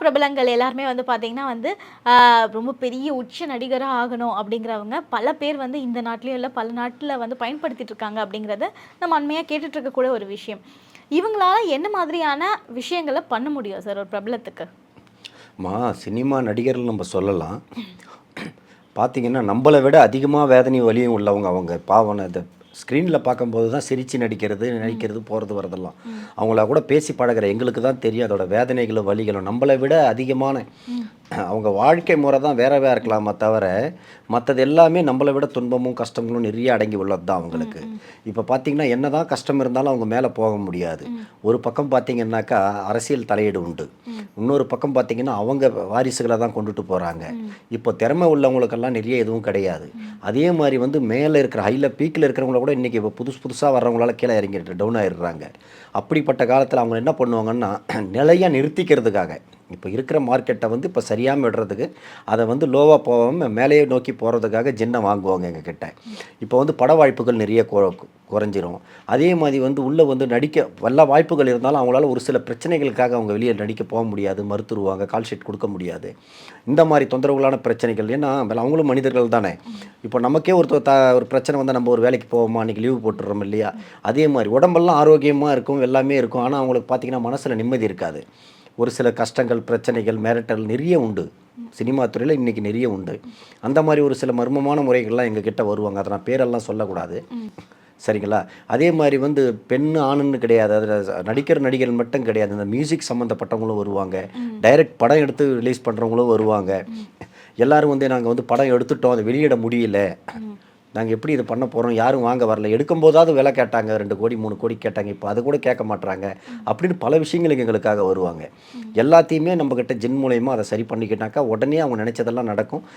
பிரபலங்கள் எல்லாருமே வந்து பார்த்தீங்கன்னா வந்து ரொம்ப பெரிய உச்ச நடிகராக ஆகணும் அப்படிங்கிறவங்க பல பேர் வந்து இந்த நாட்டிலேயும் இல்லை பல நாட்டில் வந்து பயன்படுத்திட்டு இருக்காங்க அப்படிங்கிறத நம்ம அண்மையாக கேட்டுட்டு இருக்கக்கூட ஒரு விஷயம். இவங்களால என்ன மாதிரியான விஷயங்களை பண்ண முடியும் சார் ஒரு பிரபலத்துக்கு? சினிமா நடிகர்கள் நம்ம சொல்லலாம். பார்த்தீங்கன்னா, நம்மள விட அதிகமா வேதனையும் வலியும் உள்ளவங்க அவங்க. பாவம் இந்த ஸ்க்ரீனில் பார்க்கும்போது தான் சிரித்து நடிக்கிறது போகிறது வரதெல்லாம். அவங்கள கூட பேசி பழகுற எங்களுக்கு தான் தெரியும் அதோட வேதனைகளும் வலிகளும். நம்மளை விட அதிகமான அவங்க வாழ்க்கை முறை தான் வேறவே இருக்கலாமா தவிர, மற்றது எல்லாமே நம்மளை விட துன்பமும் கஷ்டங்களும் நிறைய அடங்கி உள்ளது தான் அவங்களுக்கு. இப்போ பார்த்தீங்கன்னா, என்னதான் கஷ்டம் இருந்தாலும் அவங்க மேலே போக முடியாது. ஒரு பக்கம் பார்த்தீங்கன்னாக்கா அரசியல் தலையீடு உண்டு. இன்னொரு பக்கம் பார்த்தீங்கன்னா, அவங்க வாரிசுகளை தான் கொண்டுட்டு போகிறாங்க. இப்போ திறமை உள்ளவங்களுக்கெல்லாம் நிறைய எதுவும் கிடையாது. அதே மாதிரி வந்து மேலே இருக்கிற பீக்கில் இருக்கிறவங்கள கூட இன்றைக்கி இப்போ புதுசாக வர்றவங்களால கீழே இறங்கிட்டு டவுன் ஆயிடுறாங்க. அப்படிப்பட்ட காலத்தில் அவங்க என்ன பண்ணுவாங்கன்னா, நிலையாக நிறுத்திக்கிறதுக்காக இப்போ இருக்கிற மார்க்கெட்டை வந்து இப்போ சரியாமல் விடுறதுக்கு அதை வந்து லோவாக போகாமல் மேலேயே நோக்கி போகிறதுக்காக ஜின்னை வாங்குவாங்க எங்ககிட்ட. இப்போ வந்து பட வாய்ப்புகள் நிறைய குறைஞ்சிரும். அதே மாதிரி வந்து உள்ளே வந்து நடிக்க வல்ல வாய்ப்புகள் இருந்தாலும் அவங்களால ஒரு சில பிரச்சனைகளுக்காக அவங்க வெளியே நடிக்க போக முடியாது, மறுத்துருவாங்க, கால் ஷீட் கொடுக்க முடியாது. இந்த மாதிரி தொந்தரவுகளான பிரச்சனைகள். ஏன்னா அவங்களும் மனிதர்கள் தானே. இப்போ நமக்கே ஒரு பிரச்சனை வந்தால் நம்ம ஒரு வேலைக்கு போவோமா, அன்றைக்கி லீவு போட்டுடுறோம் இல்லையா? அதே மாதிரி உடம்பெல்லாம் ஆரோக்கியமாக இருக்கும், எல்லாமே இருக்கும். ஆனால் அவங்களுக்கு பார்த்திங்கன்னா மனசில் நிம்மதி இருக்காது. ஒரு சில கஷ்டங்கள், பிரச்சனைகள், மிரட்டல் நிறைய உண்டு. சினிமா துறையில் இன்றைக்கி நிறைய உண்டு. அந்த மாதிரி ஒரு சில மர்மமான முறைகள்லாம் எங்ககிட்ட வருவாங்க. அதை நான் பேரெல்லாம் சொல்லக்கூடாது, சரிங்களா? அதே மாதிரி வந்து பெண் ஆணுன்னு கிடையாது, அதில் நடிகர்கள் மட்டும் கிடையாது. இந்த மியூசிக் சம்மந்தப்பட்டவங்களும் வருவாங்க, டைரக்ட் படம் எடுத்து ரிலீஸ் பண்ணுறவங்களும் வருவாங்க. எல்லோரும் வந்து நாங்கள் வந்து படம் எடுத்துட்டோம், அதை வெளியிட முடியல, நாங்கள் எப்படி இது பண்ண போகிறோம், யாரும் வாங்க வரல, எடுக்கும்போதாவது விலை கேட்டாங்க, 2 கோடி 3 கோடி கேட்டாங்க, இப்போ அது கூட கேட்க மாட்டுறாங்க அப்படின்னு பல விஷயங்களுக்கு எங்களுக்காக வருவாங்க. எல்லாத்தையுமே நம்மக்கிட்ட ஜின் மூலயமா அதை சரி பண்ணிக்கிட்டாக்கா உடனே அவங்க நினச்சதெல்லாம் நடக்கும்.